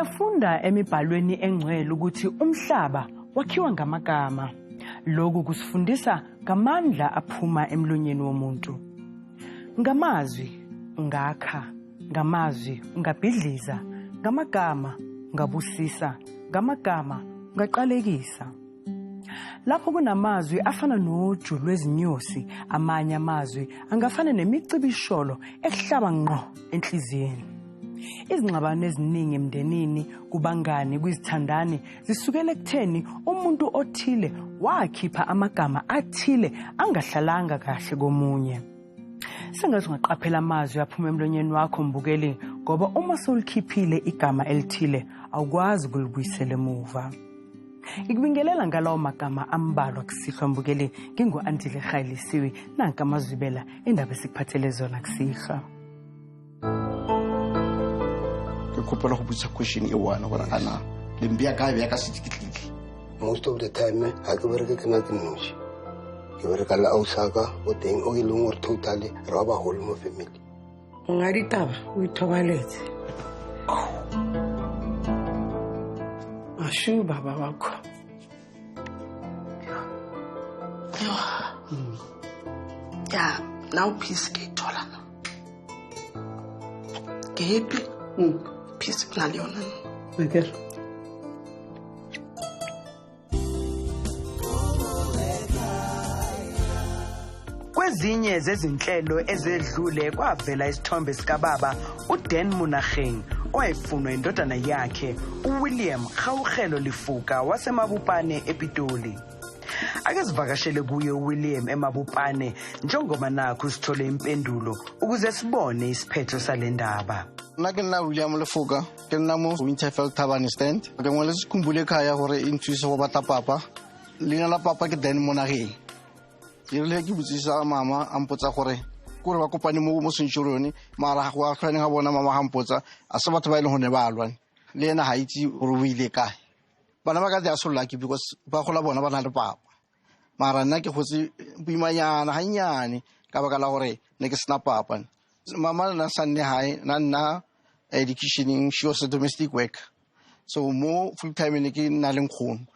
Siyafunda emibhalweni engcwele ukuthi umhlaba wakhiwa ngamagama. Lokhu kusifundisa ngamandla aphuma emlonyeni womuntu. Ngamazwi ngakha, ngamazwi ngabhidliza, ngamagama ngabusisa, ngamagama ngaqalekisa. Lapho kunamazwi afana noju lwezinyosi, amanye amazwi angafana nemicibisholo ehlaba ngqo enhliziyeni. Izingxabano eziningi emndenini, kubangani, kwizithandani zisukela ekutheni umuntu othile wakhipha amagama athile angahlalanga kahle komunye. Sengathi ungaqaphela amazwi aphuma emlonyeni wakho mbukeli, ngoba uma solikhiphile igama elithile awukwazi ukulibuyisela emuva. Ngikubingelela ngalawo magama ambalwa kusihlwa mbukeli, ngingu-Andile Khayelisiwe, nanka amazwibela indaba esikuphathele zona kusihlwa. Kopela go butsa question e one gore ana le mbia ka bya ka setlikitli. Most of the time ha ke bereke ke na ke noši ke bereka la ausaka o teng o ileng gore totally ra ba hole mo family. Nga ditaba o ithobaletse ashu baba bakho ya now peace ke thola ke happy peace na le yona okay. Kwezinye zezinhlelo ezedlule kwavela isithombe sikababa uDan Monageng owayefunwa indodana yakhe uWilliam Khawugelo Lifuka waseMabupane ePitoli. Ake sivakashele kuye uWilliam eMabupane njengoba nakho sithole impendulo ukuze sibone isiphetho salendaba. Nna ke nna William Lifuka ke nna mo Winterfeld Tavern stand ke ngwele sekhumbule ekhaya gore intshise go bata papa leina la papa ke Dan Monageng. Ke le ke butsisa mama a mpotsa gore kore ba kopane mo sentšhorone mara go a tlhwane ga bona mama ga mpotsa a se batho ba ile go ne ba lwa le ena ga itse gore o ile kae. Bana ba ka dia so lucky because ba gola bona ba na le papa mara nna ke gotse boimanyana ga nnyane ka baka la gore ne ke sena papa. Mama na sanne hae na nna education she was a domestic worker, so mo full time ne ke na le nkgono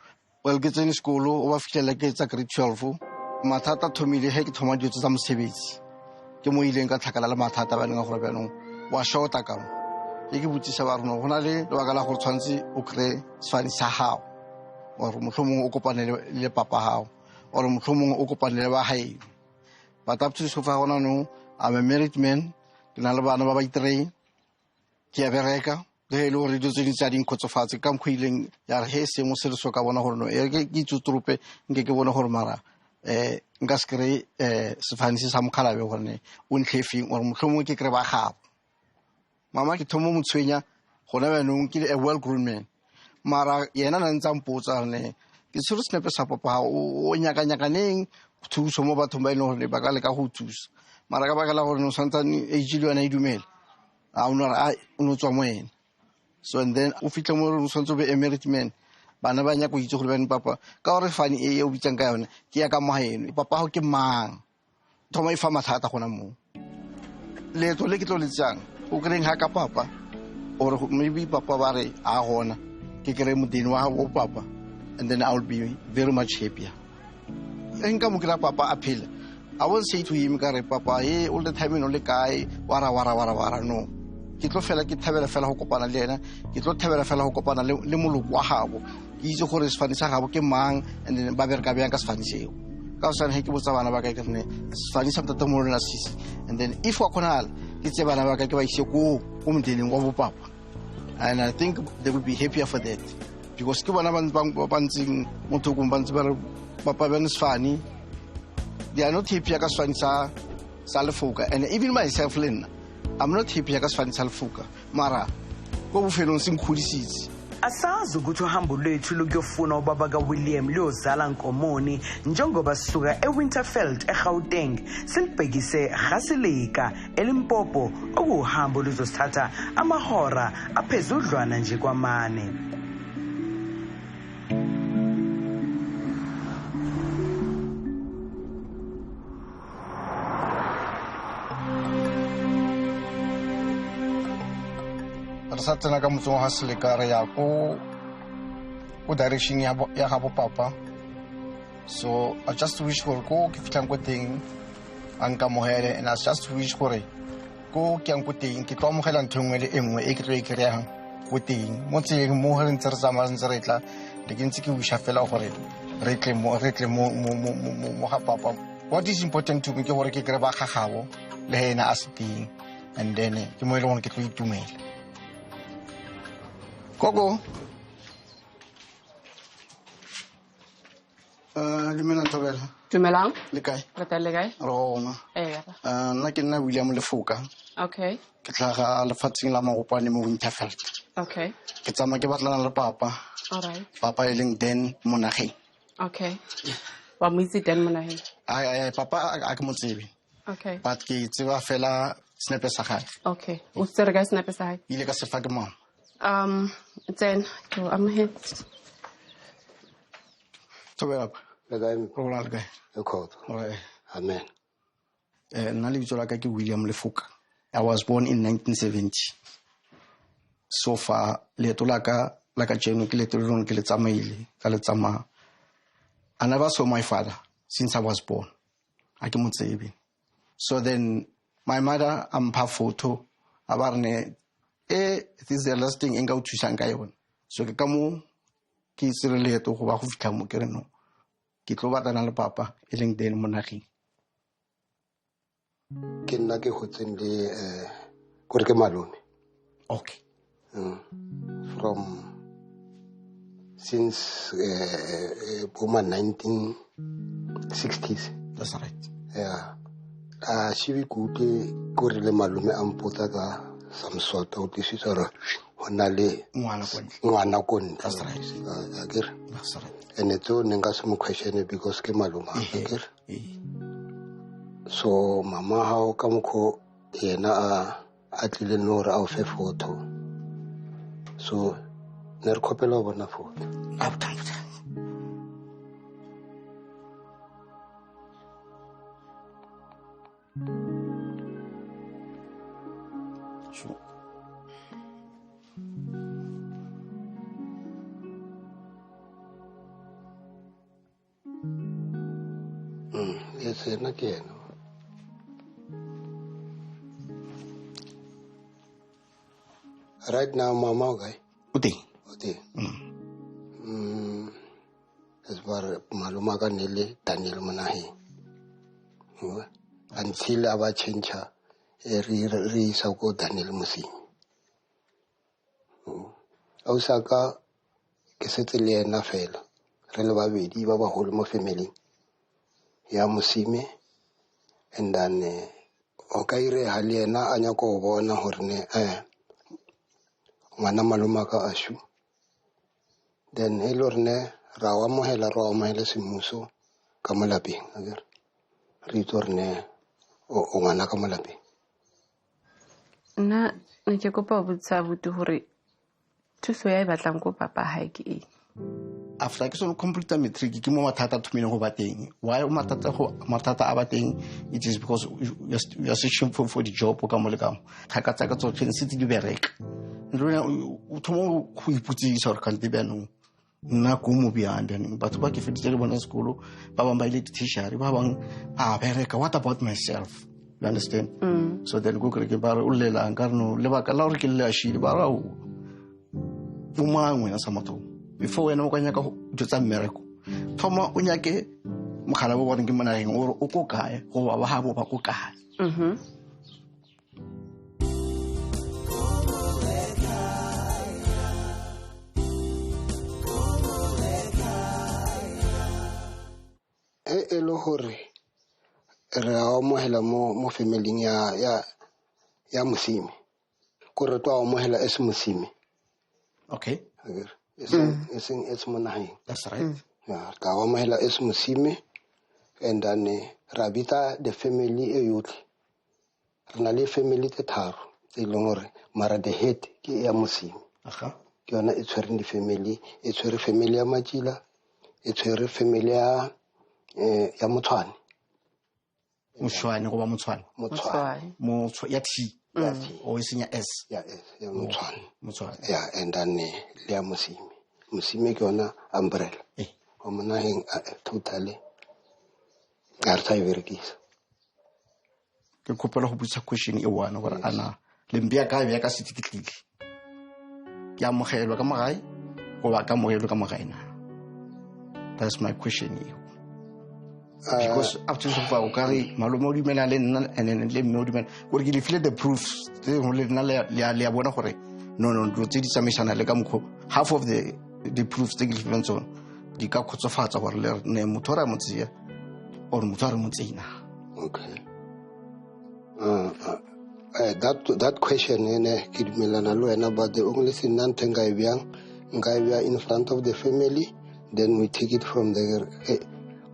well ke tsene sekolo o ba fitlhela ke tsa grade 12 mathata thomile he ke thoma ditso tsa mosebetsi ke mo ileng ka tlhakala le mathata ba neng gore bjanong wa shota ka mo ke butsisa ba rona gona le lebaka la gore tshwantse o kre sefane sa hao or mohlomong o kopane le papa hao or mohlomong o kopane le ba hae but up to so far gona no I'm a married man ke na le bana ba ba itrain ke a bereka le le gore ditso di tsa ding khotsofatse ka mkhileng ya re he se mo se le so ka bona gore no e ke itsuturupe nke ke bona gore mara nka skre sefanisi sa mokhalabe gore o ntlhefing or mohlomong ke kre ba gabo. Mama ke thomo motshwenya gona ba nong ke a well grown man mara yena na ntsa mpotsa ne ke tsho snepe sa papa o nyakaneng thuso mo batho ba ile gore ba ka le ka go thusa mara ka baka la gore no santsane age le yona e dumela a uno tswa mo ene. So and then o fitla mo re santse be married man bana ba nya go itse gore bana papa ka gore fani e o bitsang ka yone ke ya ka mohaeno papa go ke mang thoma ifa mathata gona mo le to le ke tlo le tsang o kreng ha ka papa or maybe papa ba re a gona ke kere modini wa o papa and then I'll be very much happier. Enka mo kra papa a phela I won't say to him ka re papa all the time no le kae wara no ke tlo fela ke thabela fela go kopana le ena ke tlo thabela fela go kopana le moloko wa gabo ke itse gore sefane sa gabo ke mang and then ba bereka bjang ka sefane seo ka sana he ke botsa bana ba ka ke ne sefane sa mtata mo rena sisi and then if wa khonala ke tse bana ba ka ke ba ise ko mdeleng wa bo papa and I think they will be happier for that because ke bona ba ntsing motho go ba ntse ba re papa ba nsfane they are not happy ka sefane sa Lifuka and even myself Lena I'm not happy ka sefane sa Lifuka mara go bofelong se nkgodisitse. Asazi ukuthi uhambo lwethu lokuyofuna ubaba kaWilliam luyozala Nkomoni njengoba sisuka eWinterfeld eGauteng silibhekise Gasilika eLimpopo okuhambo luzosithatha amahora aphezudlwana nje kwamane. sa tsena ka motsong wa Seleka re ya ko direction ya gabo papa. So I just wish gore ko ke fitlang ko teng a nkamogele, and I just wish gore ko ke yang ko teng ke tlo amogela ntho nngwe le enngwe e ke tlo e kry-ang ko teng mo tseleng mo re ntse re tsamaya ntse re tla le ke ntse ke wisha fela gore re tle mo ga papa. What is important to me ke gore ke kry ba gagabo le ena a se teng, and then ke mo e le gore ke tlo itumela. Gogo Dumelang Thobela. Dumelang. Le kae? Re tla le kae? Rona. Nna ke nna William Lefoka. Okay. Ke tlhaga lefatsheng la Magopane mo Winterfeld. Okay. Ke tsamaya ke batlana le papa. Alright. Papa e leng Dan Monageng. Okay. Wa mo itse Dan Monageng? Ai papa a ke mo tsebe. Okay. But ke tseba fela snepe sa gae. Okay. O tsere ka snepe sa gae? Ile ka se fa ke mama. Then I'm here. Thobela. Le kae? Rola le kae? E khotso. Amen. Nna lebitso la ka ke William Lefoka. I was born in 1970. So far leeto la ka jeno ke leeto le ke le tsamaile ka le tsamaya. I never saw my father since I was born. A ke mo tsebe. So then my mother ampha photo a ba rene this is the last thing enka o thusang ka yona. So ke ka mo ke tsere leeto go ba go fitlha mo ke re no ke tlo batlana le papa e leng Dan Monageng. Ke nna ke hotseng le gore ke malome. Okay. From since Boma 1960s. That's right. Yeah. She be good gore le malome a mpotsa ka some sort of disease or hona le ngwana ko ntle. That's right. Akere. That's right. And it's all nka se mo question because ke maloma. Akere. So mama how ka mokho yena a tlile no re a fe photo. So ne re khopela bona photo. Sure. Yes, na ke ena. Right now, mama, okay. Ute. As far maluma ka nele Daniel Monageng. Until aba change re sa go Daniel Musimi. Ausaka ke setse le ena fela. Re le babedi ba baholo mo family ya Musimi, and then o ka ire ha le ena a nya go bona hore ne ngwana maloma ka ashu. Then e lorne ra wa mohela semuso ka molapeng akere re tsorne o ngwana ka molapeng. Nna ne ke kopa botsa butu hore thuso ya e batlang ko papa ha ke eng. After ke so complete matric ke mo mathata thomile go ba teng. Why mathata a ba teng? It is because you are searching for the job ka mo le ka mo. Thaka tsa ka tsotlhe se di bereka. Nrona o thomo go iputsisa gore ka le bano nna go mo beyond and batho ba ke feditse le bona sekolo ba bang ba ile t-shirt ba bang a bereka. What about myself? You understand? So then go ke ba re o lela nka no le ba ka la gore ke le a shile ba ra o mangwe na sa motho before wena o ka nyaka go tsa mmereko thoma o nyake mogala bo bona ke Monageng o o ko kae go ba ha bo ba ko kae. E lo hore re a amohela mo family ya Musimi ko re twa amohela es Musimi. Okay. Es Monageng. That's right. Yeah, ka amohela es Musimi, and then rabita the family e yotlhe. Re na le family tse tharo tse leng hore mara the head ke ya Musimi. Aha. Ke yona e tshwere di family, e tshwere family ya Matjila, e tshwere family ya Motshwane. Motshwane go ba Motshwane. Motshwane. Mo ya T. o e senya S ya Motshwane. Motshwane. Yeah, and then le ya Mosime. Mosime ke yona umbrella. O monaheng totally ga re sa e berekisa. Ke kopela go butsa question e one gore ana le mbia ka bia ka setititlile ke amogelwa ka magae go ba ka mogelwa ka magae na. That's my question here. Because after so far o kare malomo o dumela le nna and then le mme o dumela gore ke le file the proofs tse go le nna le bona gore no do tse di tsamaisana le ka mokgo half of the proofs tse ke le fileng tsone di ka khotsofatsa gore le ne motho ra motsia or motho ra motsina. Okay. That question ke dumelana le wena, but the only thing nna nka e bea in front of the family, then we take it from there.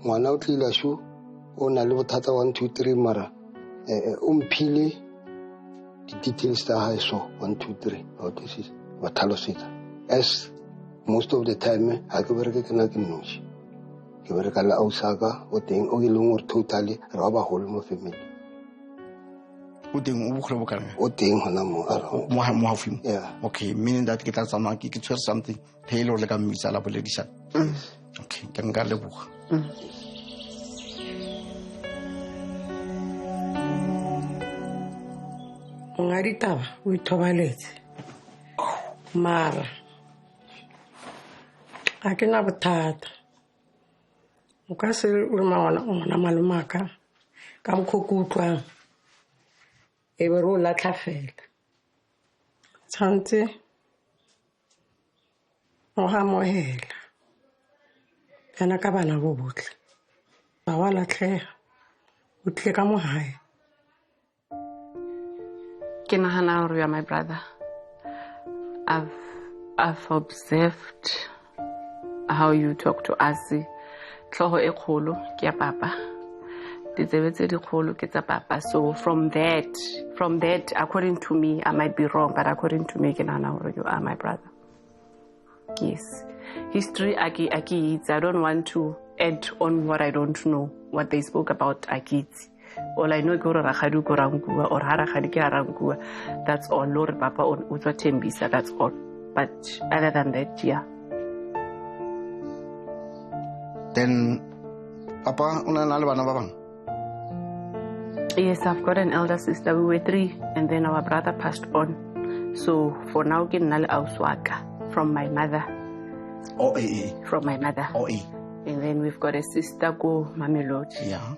Ngwana o tlile sho o na le bothata 1 2 3 mara o mphile di details tsa hae so 1 2 3 this is what tlhalosetsa. As most of the time ha ke bereke ke na ke noši ke bereka le ausaka o teng o e leng gore totally re ba bagolo mo family o teng o bogole bo kana o teng hona mo mo hafimo. Yeah. Okay, meaning that ke tla tsama ke tshwere something hello le ka mmitsa la boledisa. Okay, ke nka le boga. Ngari taba o ithobaletse mara a ke na bothata o ka se o re ngwana malomaka ka mokgo utlwang e be ro latla fela tshantse o ha mohela kana ka bana bo botle ba wa latlega o tle ka mo hae. Ke nagana gore you are my brother. I've observed how you talk to us. Tlhogo e kgolo ke ya papa. Ditsebe tse di kgolo ke tsa papa. So from that, according to me, I might be wrong, but according to me, ke nagana gore you are my brother. Yes. History, I don't want to add on what I don't know, what they spoke about Akitsi. All I know is Ragadu Korangua or Haragadi Karangua. That's all. Lord Papa on Utwa Tembisa, that's all. But other than that, yeah. Then, Papa, una nalabana babang? Yes, I've got an elder sister. We were 3, and then our brother passed on. So for now, get Nal Auswaka from my mother. Oh, From my mother. Oh, And then we've got a sister go Mamelodi. Yeah.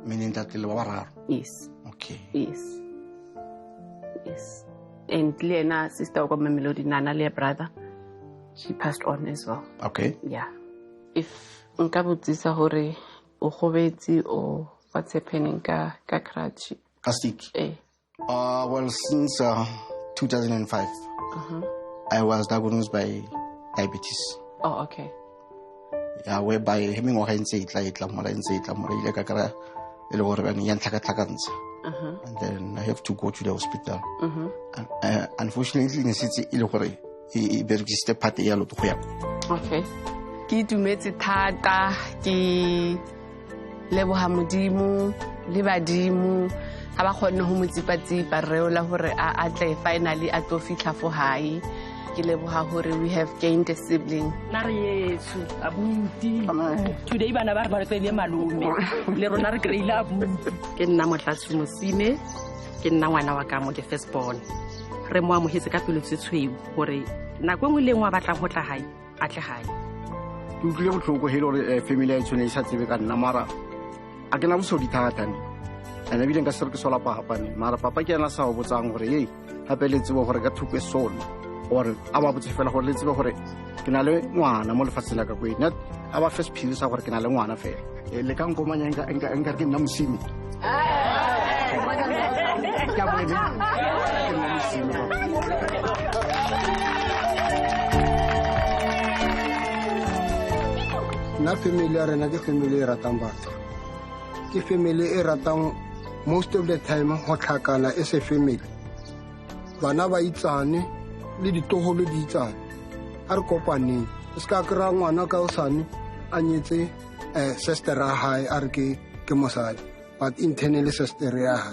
Meaning that Kilawara. Yes. Okay. Yes. And Lena, sister go Mamelodi, Nana, Lea brother. She passed on as well. Okay. Yeah. If Nkabutisa Hore or or what's happening ka Karachi? Kastik. Well, since 2005, I was diagnosed by diabetes. Oh, okay. Yeah, whereby having a hand say itla mora ile ka kara ile gore ba ni yantlaka and then I have to go to the hospital. And unfortunately in the city ile gore e berekiste part ya lo go ya. Okay. Ke dumetse thata ke leboha modimo le badimo ha ba khone ho motsipatsipa reola hore a tle finally a to fitla fo hae. Ke leboha hore we have gained a sibling. Nare yesu abuti today bana ba re le malome le rona re kreile abuti ke nna motlatsi Mosime ke nna ngwana wa ka mo the first born re mo amohetse ka pelo tsetshweu hore nako engwe le ngwa batla go tla hae a tle hae Ke utlwile botlhoko hele gore family ya itshone e sa tsebe ka nna mara a ke na bosodi thata ne and ebile nka se re ke sola papa ne mara papa ke ena sa go botsang gore hey gape le tsebo gore ka thupe sona or a ba botse fela gore le tsebe gore ke na le ngwana mo lefatsheng la ka go ena a ba first phiri sa gore ke na le ngwana fela le ka nkomanya nka ke nna Mosime ya bo ene ke nna Mosime na family ya rena ke family e ratang batho ke family e ratang most of the time ho tlhakana as a family bana ba itsane le ditogolo di itsane a re kopaneng se ka kra ngwana ka osane a nyetse sister a hae a re ke mosadi but internally sister ya ha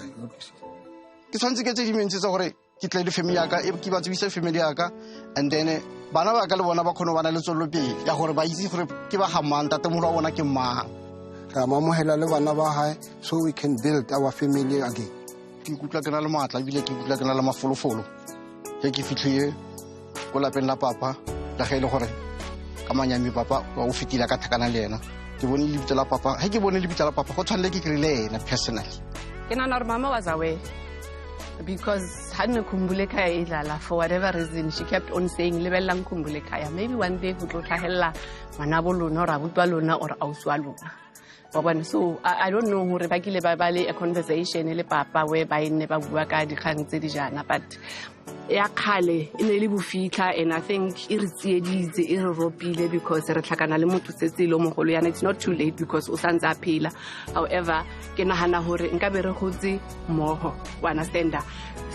ke tshwantse ke tse di mentse tsa gore ke tle le family ya ka e ke ba tsebisa family ya ka and then bana ba ka le bona ba khona bana le tswelopele ya gore ba itse gore ke ba gamang tate mo ra bona ke mang ra mamohela le bana ba hae so we can build our family again ke ikutla ke na le matla bile ke ikutla ke na le mafolofolo ke fitlhile go lapeng la papa la ga ile gore ka manyami papa wa o fitila ka thakana le yena ke bone le bitla papa ha ke bone le bitla papa go tshwanele ke krile ena personally ke nana re mama was away because hadne kumbule kaya idlala for whatever reason she kept on saying lebella kumbule kaya maybe one day go tlo tlhahella bana bolona or abutwa lona or auswa lona so I don't know hore ba kile ba bale a conversation le papa we ba ine ba bua ka dikgang tse di jana but ya khale ine le bofitla and I think e re tsieditse e re ropile because re tlhakana le motho setsilo mogolo yana it's not too late because o santsa phela however ke nahana hore nka be re gotse moho wa understand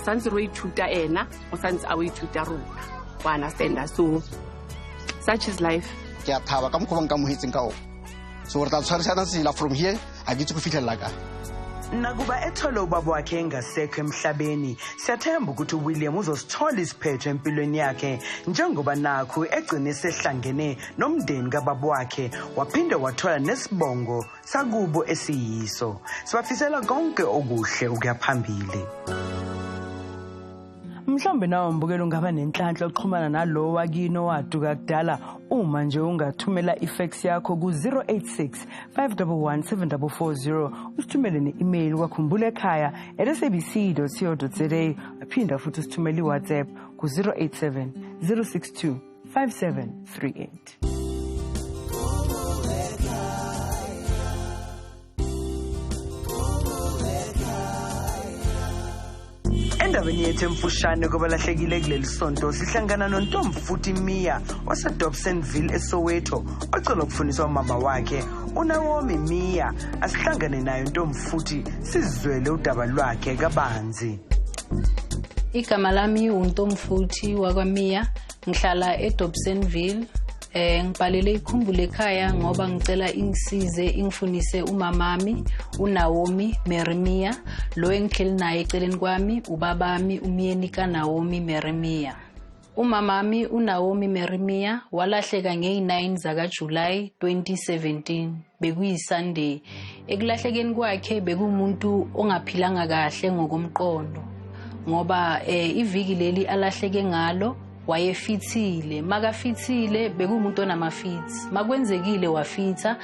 santse re ithuta ena o santse a o ithuta rona wa understand so such is life ke a thaba ka mokgwa ka mohetseng ka o so re tla tshwarisana sila from here a ditse go fitlhela ka nakuba ethole ubaba wakhe engasekho emhlabeni siyathemba ukuthi uWilliam uzosithola isiphetho empilweni yakhe njengoba nakho egcine sehlangene nomndeni kababa wakhe waphinde wathola nesibongo sakubo esiyiso sibafisela konke okuhle ukuyaphambili. Mhlawumbe nawe mbukelo ungaba nenhlanhla oxhumana nalo wakino waduka kudala uma nje ungathumela ifax yakho ku 086 511 7440 usithumele ne-email kwakhumbula ekhaya @sabc.co.za aphinda futhi usithumele iWhatsApp ku 087 062 5738. Endabeni yethu emfushane kwabalahlekile kuleli sonto sihlangana noNtomfuthi Mia waseDobsonville eSoweto ocela ukufundisa umama wakhe uNaomi Mia asihlangane naye uNtomfuthi sizwele udaba lwakhe kabanzi. Igama lami uNtomfuthi wakwaMia ngihlala eDobsonville. Ngibhalele ikhumbule ekhaya ngoba ngicela ingisize ingifundise umamami uNaomi Meremia lo engihleli naye eceleni kwami ubabami umyeni kaNaomi Meremia. Umamami uNaomi Meremia walahleka nge-9 zakaJuly 2017 bekuyiSunday. Ekulahlekeni kwakhe bekumuntu ongaphilanga kahle ngokomqondo ngoba iviki leli alahleke ngalo wayefithile makafithile bekumuntu onamafithi makwenzekile wafitha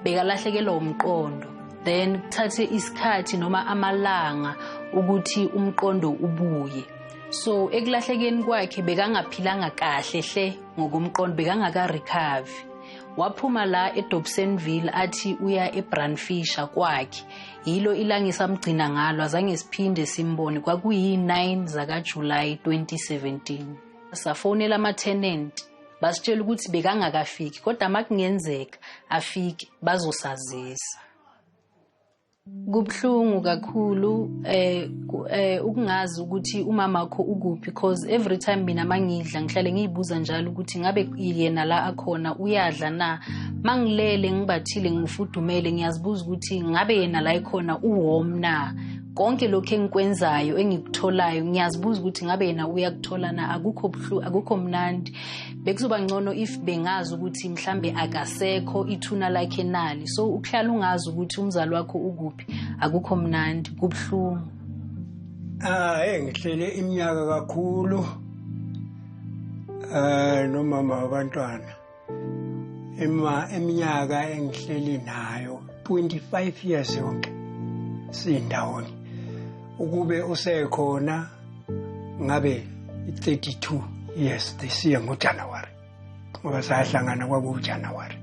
bekalahlekelwa umqondo then kuthathe isikhathi noma amalanga ukuthi umqondo ubuye so ekulahlekeni kwakhe bekangaphilanga kahle hle ngokomqondo bekangaka recover waphuma la eDobsonville athi uya eBrandfisher kwakhe yilo ilangisa amgcina ngalo azange siphinde simbone kwakuyi9 zakaJuly 2017 safonela ama-tenant basitshela ukuthi bekangakafiki kodwa makungenzeka afike bazosazisa. Kubhlungu kakhulu ukungazi ukuthi umama wakho ukuphi because every time mina mangidla ngihlale ngiyibuza njalo ukuthi ngabe yena la akhona uyadla na mangilele ngibathile ngifudumele ngiyazibuza ukuthi ngabe yena la ikhona uwarm na konke lokho engikwenzayo engikutholayo ngiyazibuza ukuthi ngabe yena uyakuthola na akukho mnandi bekuzoba ngcono if bengazi ukuthi mhlambe akasekho ithuna lakhe nali so ukuhlala ungazi ukuthi umzali wakho ukuphi akukho mnandi kubhlungu. Ngihlele iminyaka kakhulu nomama wabantwana eminyaka engihleli nayo 25 years yonke sindawoni ukube usekhona ngabe 32 years this year ngoJanuary ngoba sahlangana kwakuJanuary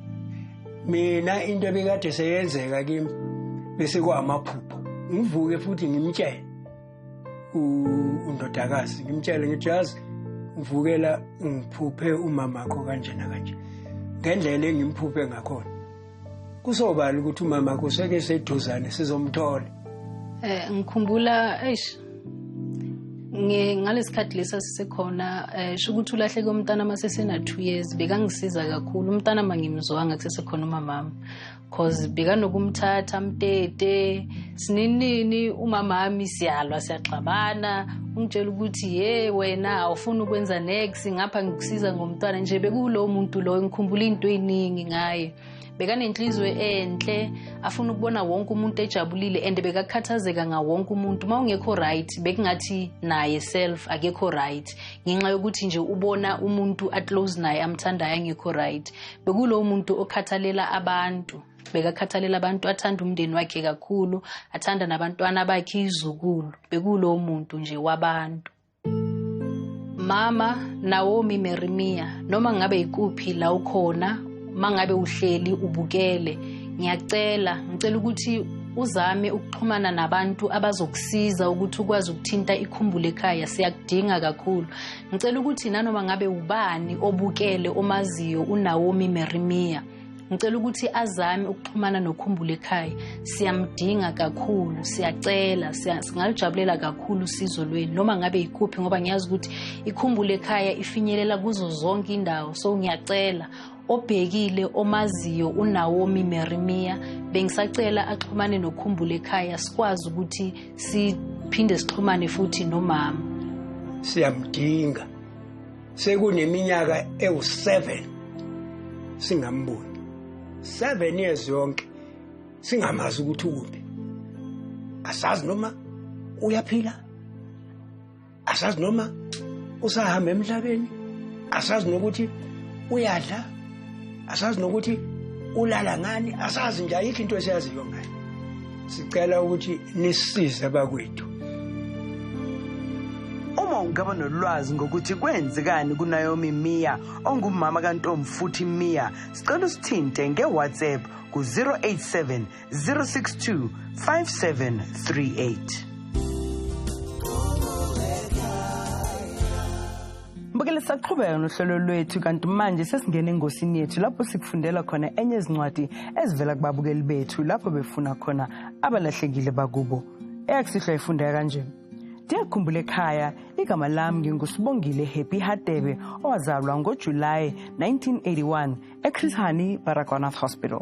mina into ebekade seyenzeka kimi bese kwamaphupho ngivuke futhi ngimtshele undodakazi ngimtshele ngithi yazi ngivukela ngiphuphe umama wakho kanje na kanje ngendlela engimphuphe ngakhona kusobala ukuthi umama wakho seke seduzane sizomthola. Ngikhumbula ngalesikhathi lesa sisekhona ukuthi ulahleke umntana masesena 2 years bekangisiza kakhulu umntana mangimzwanga kusesekhona umamami cause bekanokumthatha mtete sininini umama wami siyalwa siyaxabana ungitshela ukuthi wena awufuni ukwenza next ngapha ngikusiza ngomntwana nje bekulo muntu lo ngikhumbula into eziningi ngaye bekanenhliziyo enhle afuna ukubona wonke umuntu ejabulile and bekakhathazeka nga wonke umuntu mawungekho right bekungathi naye self akekho right ngenxa yokuthi nje ubona umuntu close naye amthandayo angekho right bekulo umuntu okhathalela abantu bekakhathalela abantu athanda umndeni wakhe kakhulu athanda nabantwana bakhe izukulu bekulo umuntu nje wabantu. Mama Naomi Meremia noma ngabe ikuphi la ukhona mangabe uhleli ubukele ngiyacela ukuthi uzame ukuxhumana nabantu abazokusiza ukuthi ukwazi ukuthinta ikhumbulo ekhaya siyakudinga kakhulu ngicela ukuthi nanoma ngabe ubani obukele omaziyo uNaomi Meremia ngicela ukuthi azame ukuxhumana nokhumbulo ekhaya siyamdinga kakhulu siyacela singalujabulela kakhulu usizo lwenu noma ngabe ikuphi ngoba ngiyazi ukuthi ikhumbulo ekhaya ifinyelela kuzo zonke indawo so ngiyacela obhekile omaziyo uNaomi Meremia bengisacela axhumane nokhumbulo ekhaya sikwazi ukuthi siphinde sixhumane futhi nomama siyamdinga sekuneminyaka ewu7 singamboni 7 years yonke singamazi ukuthi ukuphi asazi noma uyaphila asazi noma usahamba emhlabeni asazi nokuthi uyadla asazi nokuthi ulala ngani asazi nje ayikho into esiyaziyo ngayo sicela ukuthi nisisize abakwethu. Uma ungaba nolwazi ngokuthi kwenzekani kuNaomi Mia ongumama kaNtombi futhi Mia sicela usithinte ngeWhatsApp ku 087 062 5738. Mbukele saqhubeka nohlelo lwethu kanti manje sesingena engosini yethu lapho sikufundela khona enye izincwadi ezivela kubabukeli bethu lapho befuna khona abalahlekile bakubo. Eyakisihlwa ifundeka kanje. Ndiyakhumbula ekhaya igama lami ngingusibongile Happy Hadebe owazalwa ngoJuly 1981 eChris Hani Baragwanath Hospital.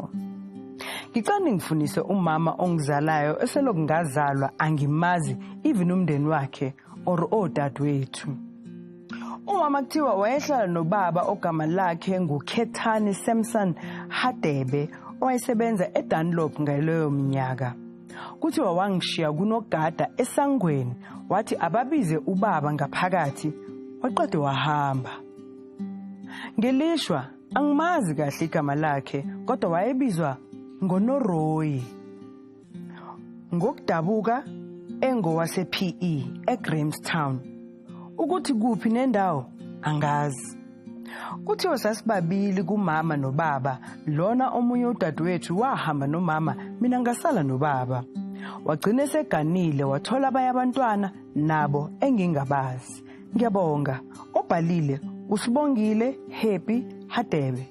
Ngicela ngifundise umama ongizalayo eselokhu ngazalwa angimazi even umndeni wakhe or odadewethu. Umama kuthiwa wayehlala nobaba ogama lakhe nguKhethani Samson Hadebe owayesebenza eDunlop ngaleyo minyaka. Kuthiwa wangishiya kunogada esangweni wathi ababize ubaba ngaphakathi waqede wahamba. Ngelishwa angimazi kahle igama lakhe kodwa wayebizwa ngoNoroyi. Ngokudabuka engowase PE eGrahamstown. Ukuthi kuphi nendawo angazi. Kuthiwa sasibabili kumama nobaba lona omunye udadewethu wahamba nomama mina ngasala nobaba. Wagcina eseganile wathola abanye abantwana nabo engingabazi. Ngiyabonga obhalile usibongile Happy Hadebe.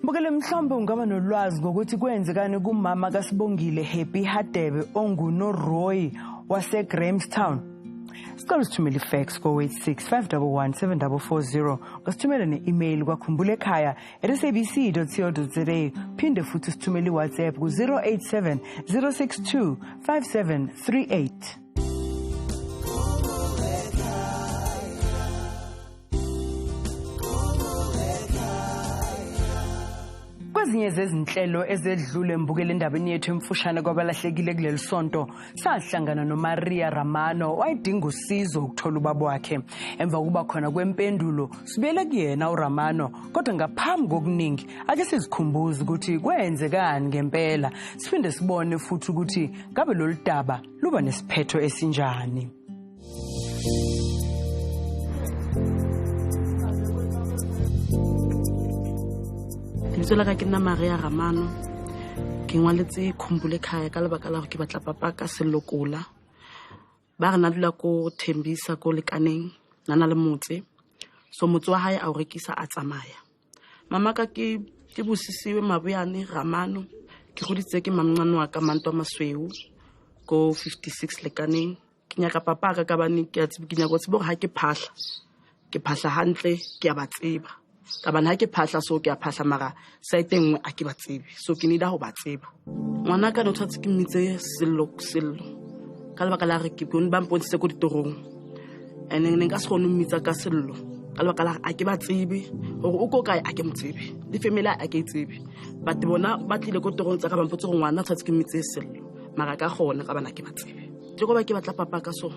Mbukele mhlawumbe ungaba nolwazi ngokuthi kwenzekani kumama kaSibongile Happy Hadebe onguNoroyi waseGrahamstown. Sicela usithumele ifax ko 865117440 usithumele ne-email kwakhumbulekaya@sabc.co.za phinde futhi usithumele iWhatsApp ku 087 062 5738. Kwezinye zezinhlelo ezedlule embukele endabeni yethu emfushane kwabalahlekile kuleli sonto sahlangana noMaria Ramano wayedinga usizo ukuthola ubaba wakhe. Emva kuba khona kwempendulo sibuyele kuyena uRamano kodwa ngaphambi kokuningi ake sizikhumbuze ukuthi kwenzekani ngempela siphinde sibone futhi ukuthi ngabe lolu daba luba nesiphetho esinjani. Lebitso la ka ke nna Maria Ramano ke ngwaletse Khumbule Khaya ka lebaka la go ke batla papa ka Selokola ba re na dula ko Thembisa ko Lekaneng nana le motse so motse wa hae a o rekisa a tsamaya. Mama ka ke bosisiwe Mabuyane Ramano ke goditse ke mamngwana wa ka Manto Masweu ko 56 Lekaneng ke nyaka papa ka bane ke a tsebe ke nyaka go tsebo ha ke phahla hantle ke a ba tseba ka bana ha ke phahla so ke a phahla mara site engwe a ke ba tsebe so ke need ho ba tseba ngwana ka no tshwatse ke mmitse sello ka lebaka la re ke bone ba mpontse ko ditorong ene ne nka se gone mmitsa ka sello ka lebaka la a ke ba tsebe gore o ko kae a ke motsebe di family a ke tsebe but bona ba tlile ko torong tsa ka ba mpotse go ngwana tshwatse ke mmitse sello mara ka gona ka bana ke ba tsebe ke go ba ke batla papa ka so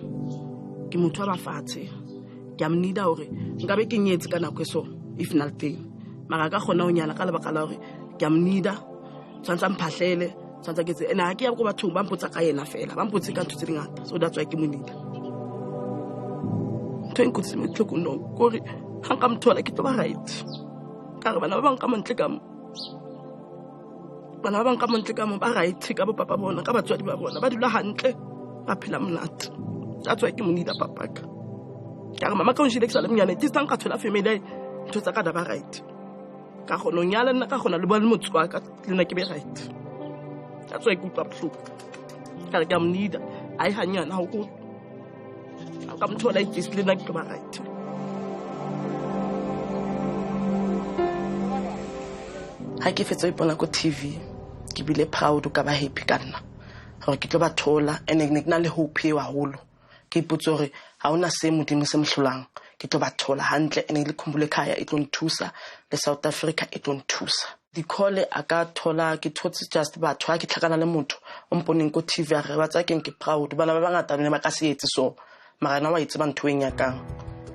ke motho wa bafatshe ke am need hore nka be ke nyetse ka nako so if not thing mara ka gona o nyala ka lebaka la hore ke am need tsantsa mphahlele tsantsa ke tse ena ke ya go batho ba mpotsa ka yena fela ba mpotse ka ntse dingata so that's why ke mo need twenko se metlo go no gore ha nka mthola ke tlo ba right ka re bana ba bang ka montle ka mo bana ba bang ka montle ka mo ba right ka bo papa bona ka batswadi ba bona ba dula hantle ba phela monate that's why ke mo need papa ka ka mama ka o nshile ke sa le mnyane ke tsang ka thola family ntho tsa ka da ba right ka gona nyala nna ka gona le bona motswa ka lena ke be right that's why ke utlwa bohloko ka ke am need ai hanyana ha go ka mthola itse lena ke ba right ha ke fetsa ipona ko TV ke bile proud ka ba happy ka nna gore ke tlo ba thola ene ke na le hope e haholo ke ipotsa gore ha ona se modimo se mhlolang ke tlo ba thola hantle ene le khumbule khaya e tlo nthusa le South Africa e tlo nthusa di call a ka thola ke thotse just batho ha ke tlhakana le motho o mponeng ko TV a re ba tsa ke proud bana ba bangata ne ba ka se etse so mara na wa itse ba ntho e nyakang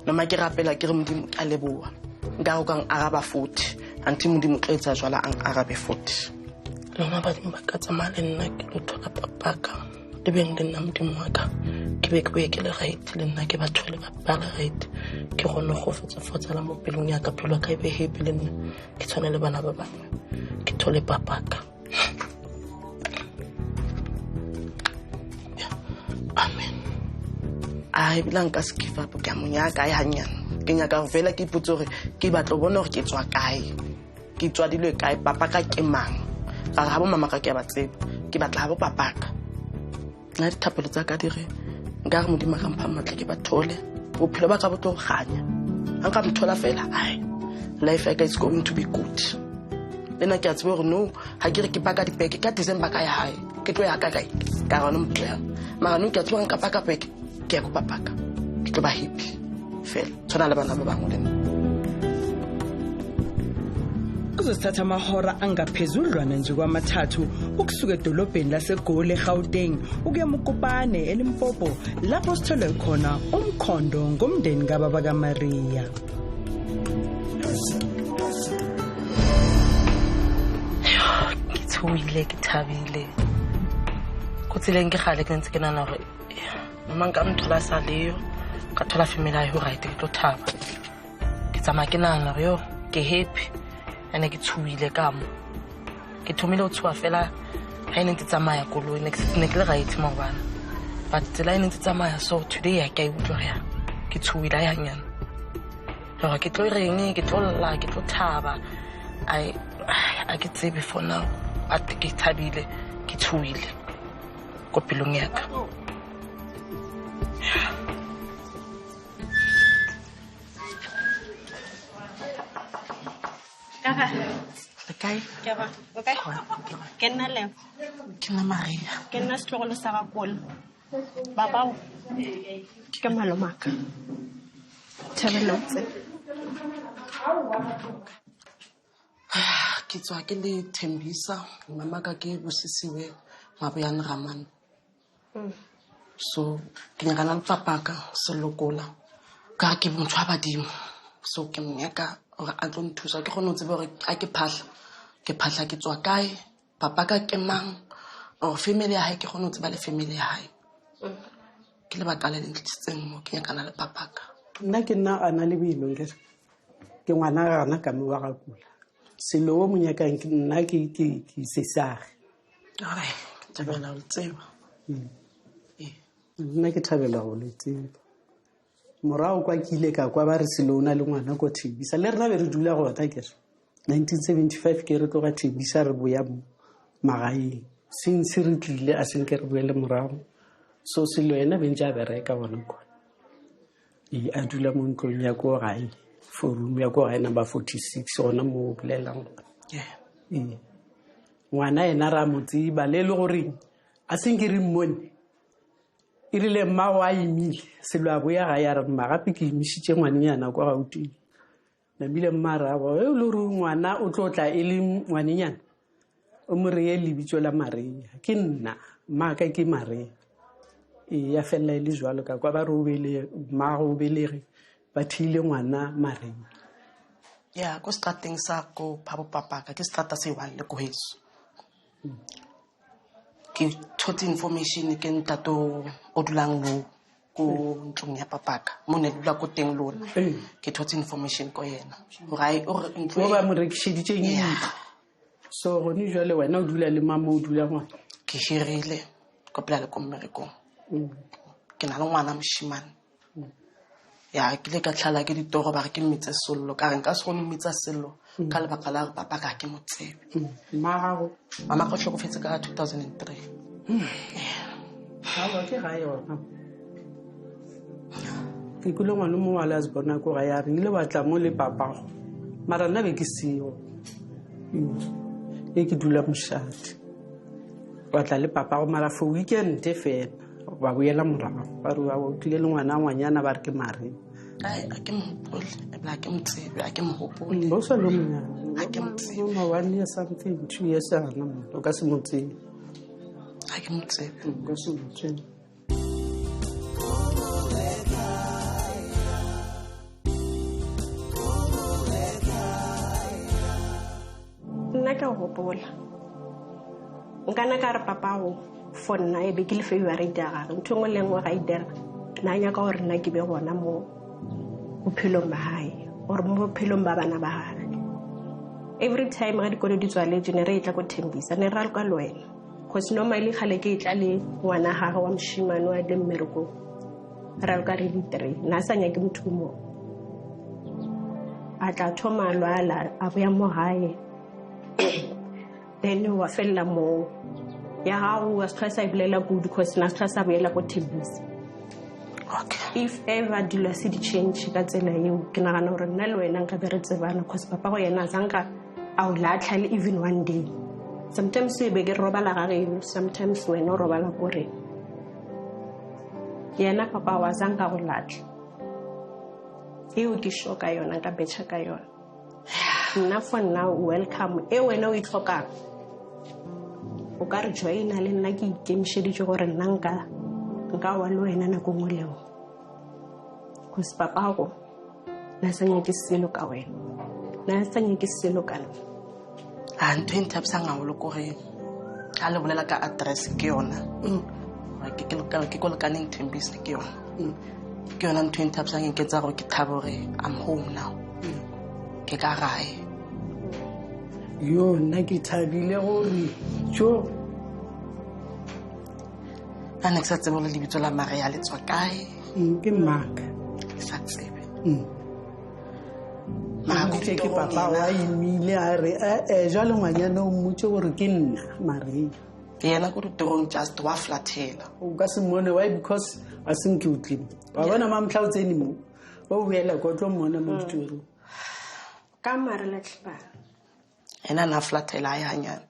nna ke rapela ke re modimo a leboa nka go kang araba futhi anti modimo tletsa jwala ang arabe futhi lona ba dimba ka tsamale nna ke lo thola papaka le beng le nna modimo wa ka ke be ke le right le nna ke ba thole ba le right ke gone go fotsa la mo pelong ya ka phelo ka be happy le nna ke tshwana le bana ba bangwe ke thole papaka amen ai bilang ka skifa po ke amonyaka ai hanyana ke nyaka go vela ke ipotse gore ke batlo bona gore ke tswa kae ke tswa dilo kae papa ka ke mang ga ga bo mama ka ke ba tsebe ke batla go papa ka na dithapelo tsa ka dire nka re modimo ga mpha matla ke ba thole bophelo ba ka bo tlo ganya ha nka mthola fela ai life is going to be good lena ke a tsebe gore no ha ke re ke paka dipeke ka December ka ya hae ke tlo ya ka kae ka gona motlela mara no ke a tseba nka paka peke ke ya go papaka ke tlo ba happy fela tsona le bana ba bangwe le uzosithatha amahora angaphezudlwana nje kwamathathu ukusuka edolobheni laseGoli eGauteng ukuya eMkopane eLimpopo lapho sithole khona umkhondo ngomndeni kababa kaMaria ke thabile kutsile ke gale ke ntse ke nana gore mama nka mthola sa leo ka thola family ya ho right ke tlo thaba ke tsama ke nana re yo ke happy ene ke tshuile ka mo ke thomile o tswa fela ha ene ntse tsamaya koloi ne ke le right mo bana but tsela ene ntse tsamaya so today ya ka e utlwa ya ke tshuile ya nyana re ke tlo reng ke tlo la ke tlo thaba I get say before now at ke thabile ke tshuile ko pelong ya ka Kaka. Okay. Kaba. Okay. Kenna le. Kenna Maria. Kenna struggle sa bakol. Baba. Ke malomaka. Thabelotse. Ke tswa ke le Thembisa mama ka ke bosisiwe Maboyane Ramane. So ke nyakana le papa ka Selokola ka ke motho wa badimo so ke mnyaka gore a tlo nthusa ke gone o tsebe gore a ke phahla ke tswa kae papa ka ke mang or family ya hae ke gone o tseba le family ya hae ke le bakala le ntlisitseng mo ke nyakana le papa ka nna ke nna ana le boimong ke ngwana gana ka mo wa ga kula selo o monyakang ke nna ke sesage ai ke thabela o tseba nna ke thabela go le tseba morao kwa kile ka kwa ba re selo ona le ngwana go Thembisa le rena be re dula go ta ke 1975 ke re tloga Thembisa re boya magaeng since re tlile a senke re boele morao so selo ena be ntse a bereka bona kwa a dula mo ntlong ya ko gae forum ya ko ga number 46 gona mo bolelang ngwana ena ra motse ba le gore a sengiri mmone irile mma wa imile selo a boya ga ya re magape ke imishitse ngwanenyana kwa gauteng na bile mmara wa e le re ngwana o tlotla e le ngwanenyana o mo re le bitso la Maria ke nna maka ke Maria ya fela ile jwalo ka kwa ba re o bele mma go belege ba thile ngwana Maria ya go starting sa go phabo papa ka ke starta se wa le go heso ke thotse information ke ntato o dulang mo ko ntlong ya papaka mo ne dula ko teng lona ke thotse information ko yena o ntlo ba mo rekisheditse eng so go ni jwale wena o dula le mama o dula ngwana ke hirile ko pela ko mmereko ke na le ngwana moshimane ya ke le ka tlhala ke ditoro ba ke mmitse sollo ka re nka se go mmitsa sello ka le baka la papa ka ke motsebe mama go tlhokofetse ka 2003 ha ke ga yona ke kulo ngwana mo wala se bona ko ga ya re ile batla mo le papa mara nna be ke seo ke dula moshati batla le papa go mara for weekend fela ba boela morago ba re wa tlile le ngwana ba re ke Maria ai a ke mpole e bla ke mtsebe a ke mohopole bo sa lo mona a ke mtsebe mo 1 year something 2 years ana mo o ka se motsebe a ke mtsebe ka se motsebe nna ka gopola nkana ka re papa go for nna e be ke le favorite ya gagwe ntho ngwe le ngwe ga idela na nya ka gore nna ke be gona mo bophelong ba hae or mo bophelong ba bana ba hae every time ga dikolo di tswaletse ne re tla go Thembisa ne ra ka lwena cause normally khale ke tla le ngwana gagwe wa moshimane wa le mmereko ra ka re di3 na sa nya ke motho mo a tla thoma lwala a boya mo hae then wa fella mo ya gago wa stress a ibolela good because na stress a boela go Thembisa if ever dilo se di change ka tsela eo ke nagana gore nna le wena nka be re tsebana because papa go yena zanka a o latlha le even one day sometimes e be ke robala ga geno sometimes wena o robala kore yena papa wa zanka go latlha eo ke shoka yona ka betšha ka yona nna for now welcome e wena o itlhokang o ka re joina le nna ke ikemišeditše gore nna nka wa le wena nako ngwe le ngwe because papa go na sa nyake selo ka wena na sa nyake selo ka nna a ntho e nthapsang haholo kore a le bolela ka address ke yona ke ko lekaneng Thembisa ke yona ntho e nthapsang e nketsa gore ke thaba gore I'm home now ke ka gae yo nna ke thabile gore jo a ne ke sa tsebe le lebitso la Maria le tswa kae ke Maka sa tsebe ke papa wa imile a re jwale ngwanyana o mmotse gore ke nna Maria yena ko ditorong just wa flatela o ka se mone why because a seng ke utlile wa bona mamhla o tsene mo o boela go tlo mona mo ditorong ka mare la tlipa ena na flatela ya hanyana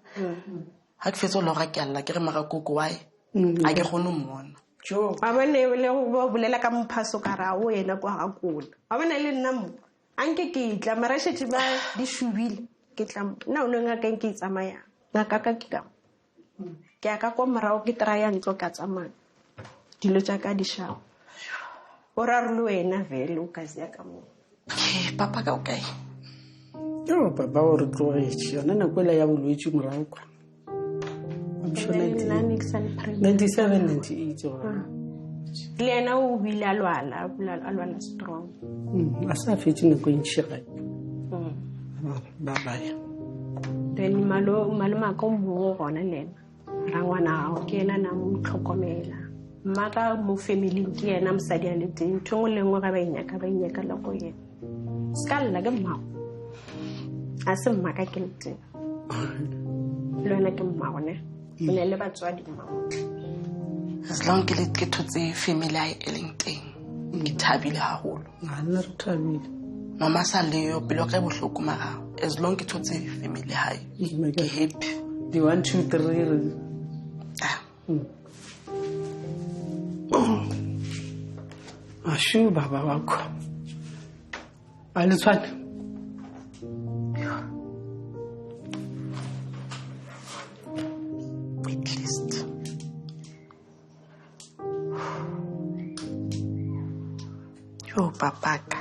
ha ke fetso lo ga ke alla ke re mara koko wae a ke gone mmona jo ba bone le go bolela ka mphaso ka ra o yena kwa ga kola ba bone le nna mo anke ke tla mara shetse ba di shubile ke tla na o nna ka ke tsamaya na ka ke aka kwa mara o ke traya ntlo ka tsamaya dilo tsa ka di shao o ra re le wena vele o ka sia ka mo papa ka okay yo papa o re tlogetše yona nako ela ya bolwetse morago kwa 97-98 le ena o bile a lwala strong a sa fetse nako e ntšhi gae babaya then malomaka o mongwe gona le ena ra ngwana gago ke ena na mo tlhokomela mmaka mo familing ke yena mosadi a le teng ntho ngwe le ngwe ga ba inyaka le go yena se ka lla ke mmago a se mmaka ke le teng le wena ke mmago ne o ne le batswadi mmago as long ke thotse family e leng teng ke thabile haholo a nna re thabile mama sa leyo pelo ka bohloko mara as long ke thotse family high ke happy the 1 2 3 ashu baba wakho alitswana at least yo papaka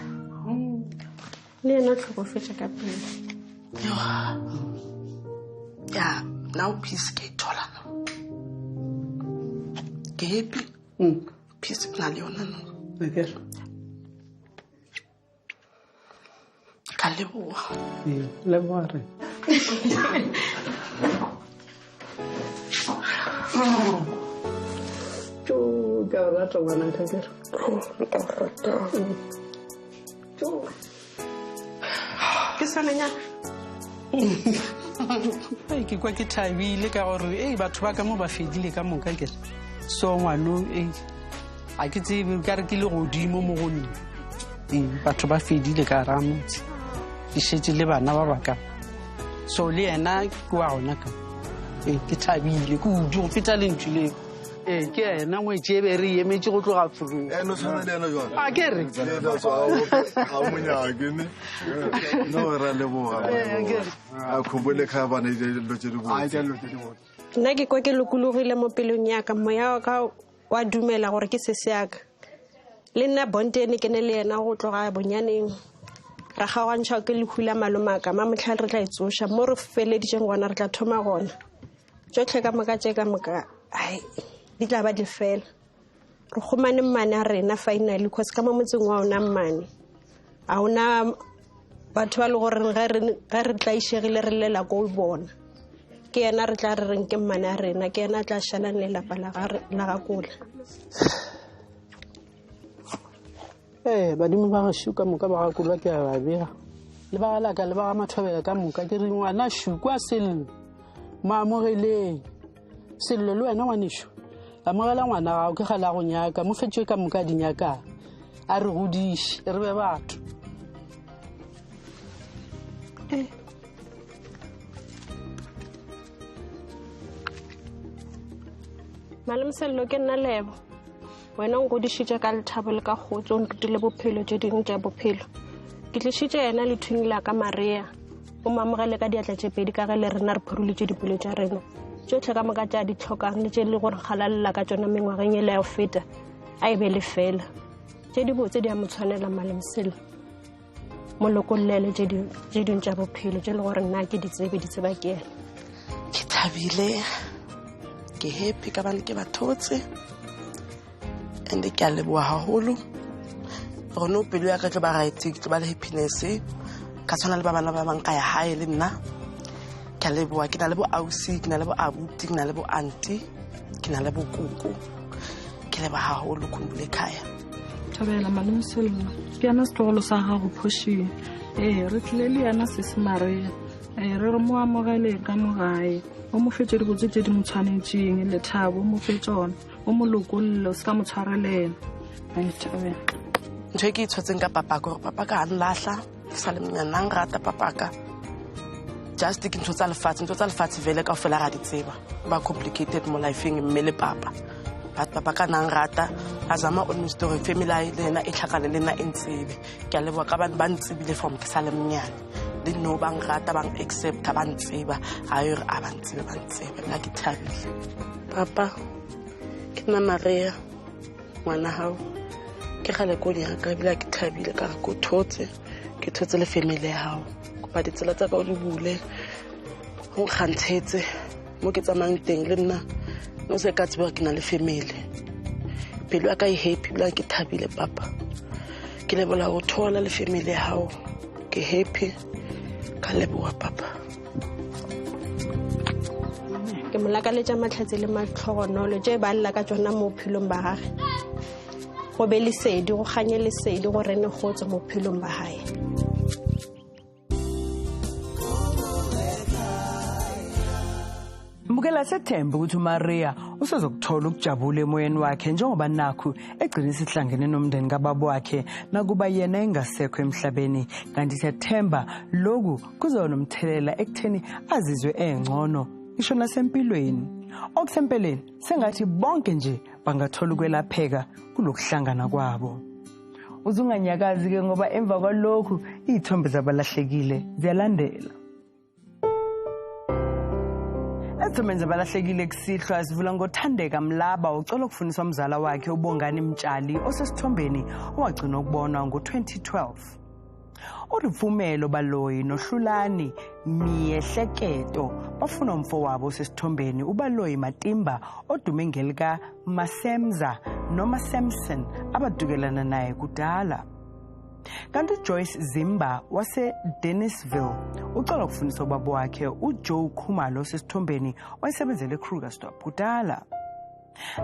le yena tlhokofetša ka pele ya now peace ke thola ke happy peace na le yona no okay ka leboa leboa re ka rata bana ka ke ke sananya ke kwa ke thabile ka gore batho ba ka mo ba fedile ka moka ke so ngwano a ke tsebe ka re ke le godimo mo go nna batho ba fedile ka ramotse ke šetse le bana ba baka so le yena ke wa gona ka ke thabile ke udi go feta lentšu leo ke ena ngwetse be re emetse go tloga furung a ke re nna ke kwa ke lokologile mo pelong yaka moya wa ka wa dumela gore ke sese yaka le nna bontene ke ne le yena go tloga bonyaneng ra kgaogantšha ke lehula malomaka ma motlhale re tla etsoša mo re feleditšeng gona re tla thoma gona tsotlhe ka moka tše ka moka di tla ba di fela re kgomane mmane a rena finally cause ka mo motseng wa ona mmane a ona batho ba le gore ga re tla išegile re lela ko bona ke yena re tla re reng ke mmane a rena ke yena a tla šalang lelapa la gakola badimo ba gashu ka moka ba gakolwa ke a ba bega le ba galaka le ba ga mathobela ka moka ke re ngwana shuku a sello maamogeleng sello le wena ngwanesho amogela ngwana gago ke gala go nyaka mo fetšwe ka moka dinyakang a re godiše re be batho malome sello ke nna lebo wena o ngodišitše ka lethabo le ka kgotso o nkutile bophelo tše dingwe tša bophelo ke tlišitše yena lethwing la ka maria o mamogele ka diatla tše pedi ka ge le rena re phuruletse dipelo tša rena tšotlhe ka moka tša di tlhokang le tše le gore galalela ka tšona mengwageng e le ya go feta a e be le fela tše di botse di a mo tshwanela malome sello mo lokolele tše dingwe tša bophelo tše le gore nna ke di tseba ke ena ke thabile ke happy ka bane ke bathotse and ke a leboa haholo gone o pelo ya ka tlo ba right ke tlo ba le happiness ka tshwana le ba bana ba bang ka ya hae le nna ke a leboa ke na le bo ausi ke na le bo abuti ke na le bo auntie ke na le bo koko ke leba haholo Khumbule Khaya Thabela malome sello ke yana setlogolo sa gago phošing re tlile le yana Sesemarea re re mo amogele ka mogae o mo fetse dibotse tše di mo tshwanetšeng lethabo o mo fetsona o mo lokollo o se ka mo tshwarelela Thabela ntho e ke itshotseng ka papa gore papa ka a nlahla ke sa le monyana ang rata papaka just ke ntho tsa lefatshe vele ka ofela ga di tseba ba complicated mo lifeng mme le papa but papa ka nang rata a zama almost gore family le ena e tlhakane le nna e ntsebe ke a leboa ka bane ba ntsebile from ke sa le monyane le no bang rata bang accepta ba ntseba a yo re a ba ntsebe nna ke thabile papa ke nna Maria ngwana hao ke gale ko nyaka bila ke thabile ka go thotse ke thotse le family ya hao ba ditsela tsa ka o di bule go kgantshetse mo ke tsamayang teng le nna no se ka tseba ke na le family pelo ya ka e happy bila ke thabile papa ke lebola go thola le family ya hao ke happy ka leboa papa ke molakaletša matlhatse le matlhogonolo tše ba lla ka tšona mo bophelong ba gage go be lesedi go kganye lesedi go rene kgotse mo bophelong ba gae mbukela sethemba ukuthi uMaria usezokuthola ukujabula emoyeni wakhe njengoba nakhu egcina isihlangene nomndeni kababa wakhe nakuba yena engasekho emhlabeni. Kanti siyathemba lokhu kuzonomthelela ekutheni azizwe engcono isho nasempilweni. Okusempeleni sengathi bonke nje bangathola ukwelapheka kulokuhlangana kwabo. Uzunganyakazi ke ngoba emva kwalokhu izithombe zabalahlekile ziyalandela. Ezithombe zabalahlekile kusihlwa sivula ngoThandeka Mlaba ucela ukufundiswa umzala wakhe uBongani Mtshali osesithombeni owagcina ukubonwa ngo-2012. uRifumelo Baloyi noHlulani Miyehleketo bafuna umfowabo osesithombeni uBaloyi Matimba odume ngelika Masemza noma Samson abadukelana naye kudala. Kanti Joyce Zimba wase Dennisville ucela ukufundisa ubaba wakhe uJoe Khumalo osesithombeni wayesebenzele eKrugerstop kudala.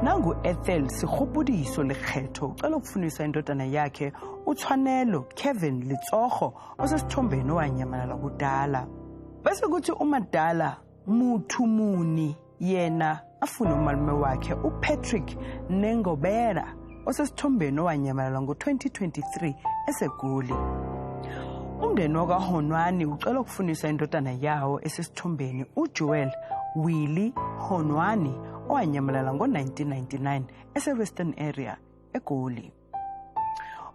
Nangu Ethel Sigopudiso Lekgetho ucela ukufundisa indodana yakhe uTshwanelo Kevin Litsogo osesithombeni owanyamalala kudala. Bese kuthi uMadala Muthumuni yena afuna umalume wakhe uPatrick Nengobera osesithombeni owanyamalala ngo-2023 eseGoli. Umndeni wakaHonwani ucela ukufundisa indodana yawo esesithombeni uJoel Willie Honwani owanyamalala ngo-1999 ese-Western Area eGoli.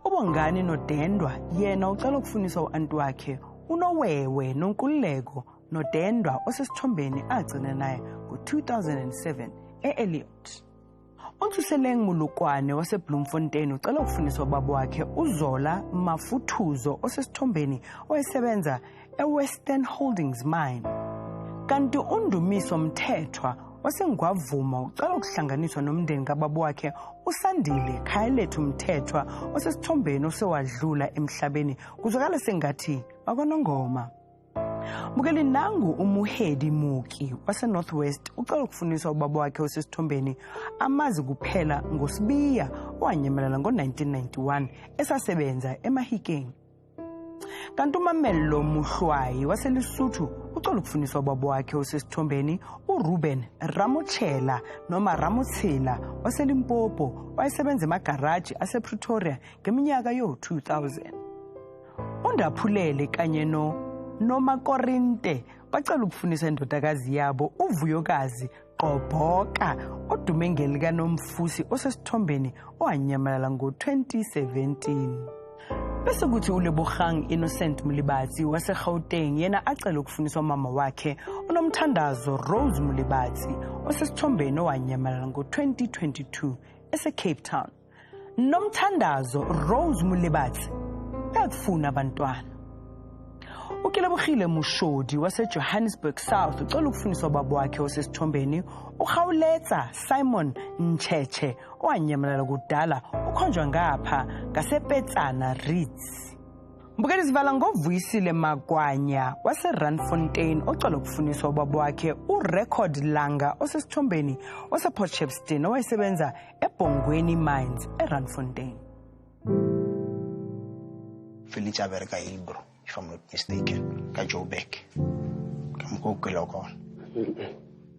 uBongani Nodendwa yena ucela ukufundisa u-anti wakhe uNowewe Nonkululeko Nodendwa osesithombeni agcina naye ngo-2007 e-Elliot. uNtuseleng Mulukwane waseBloemfontein ucela ukufundisa ubaba wakhe uZola Mafuthuzo osesithombeni owayesebenza eWestern Holdings Mine. Kanti uNdumiso Mthethwa waseNgwavuma ucela ukuhlanganiswa nomndeni kababa wakhe uSandile Khayalethu Mthethwa osesithombeni osewadlula emhlabeni kuzwakala sengathi bakonongoma. Mukeli nangu uMuhedi Muki waseNorthwest ucela ukufundisa ubaba wakhe osesithombeni amazi kuphela ngoSibiya owanyamalala ngo-1991 esasebenza eMahikeng. Kanti uMamelo Muhlwayi waseLesotho ucela ukufundisa ubaba wakhe osesithombeni uRuben Ramotshela noma Ramotsila waseLimpopo wayesebenza emagaraji asePretoria ngeminyaka yo-2000. uNdaphulele kanye noMakorinte bacela ukufundisa indodakazi yabo uVuyokazi Qobhoka odume ngelika Nomfusi osesithombeni owanyamalala ngo-2017. Bese kuthi uLebogang Innocent Mulibatsi waseGauteng yena acela ukufundisa umama wakhe uNomthandazo Rose Mulibatsi osesithombeni owanyamalala ngo-2022 eseCape Town. Nomthandazo Rose Mulibatsi uyakufuna abantwana. uKilebogile Mushodi waseJohannesburg South ucela ukufundisa ubaba wakhe osesithombeni uGawuletsa Simon Ncheche owanyamalala kudala ukhonjwa ngapha ngasePetsana Reeds. Mbukeli sivala ngoVuyisile Magwanya waseRandfontein ocela ukufundisa ubaba wakhe uRecord Langa osesithombeni wasePortshepstone owayesebenza eBhongweni Mines eRandfontein. Felicia Berga Hilbro, if I'm not mistaken, ka Joburg. Ka mokokelo kona.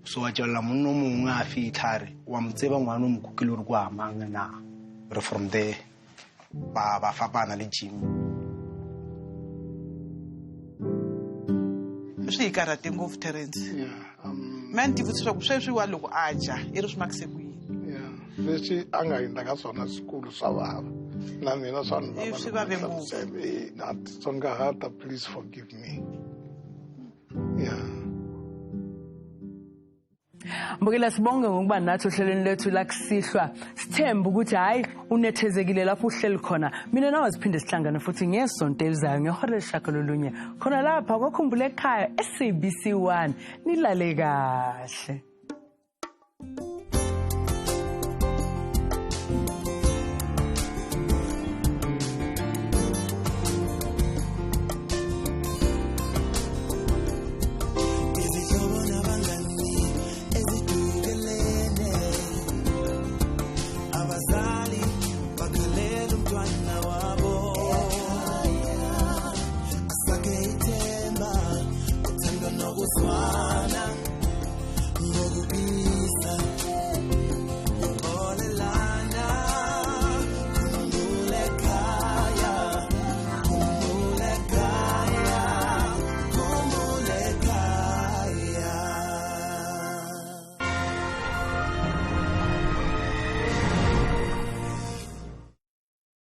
So wa tjela monno mongwe a fitlhare wa mtseba ngwana mokokelo re kwa mang na. Re from there ba fapana le Jim. Swi karate ngopfu Terence. Man tivutisa ku sweswi wa loko aja i ri swimakise ku yini. Yeah. Leswi anga endla ka swona sikulu swa vava. Na mina swana baba. Tsongahata, please forgive me. Yeah. Mbukela sibonge ngokuba nathi ohlelweni lethu la kusihlwa. Sithemba ukuthi hayi unethezekile lapho uhleli khona. Mina nawe siphinde sihlangane futhi ngesonto elizayo ngehora leshakololunye. Khona lapha kwakhumbule ekhaya SABC1 nilale kahle. Swana,